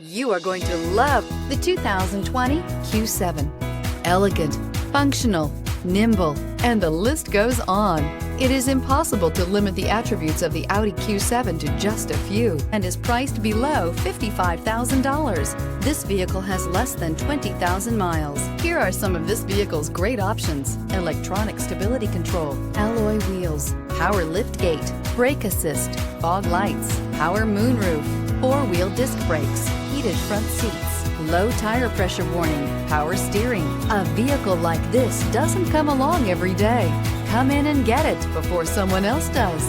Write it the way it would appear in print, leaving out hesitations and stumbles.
You are going to love the 2020 Q7. Elegant, functional, nimble, and the list goes on. It is impossible to limit the attributes of the Audi Q7 to just a few and is priced below $55,000. This vehicle has less than 20,000 miles. Here are some of this vehicle's great options: electronic stability control, alloy wheels, power liftgate, brake assist, fog lights, power moonroof, four-wheel disc brakes, heated front seats, low tire pressure warning, power steering. A vehicle like this doesn't come along every day. Come in and get it before someone else does.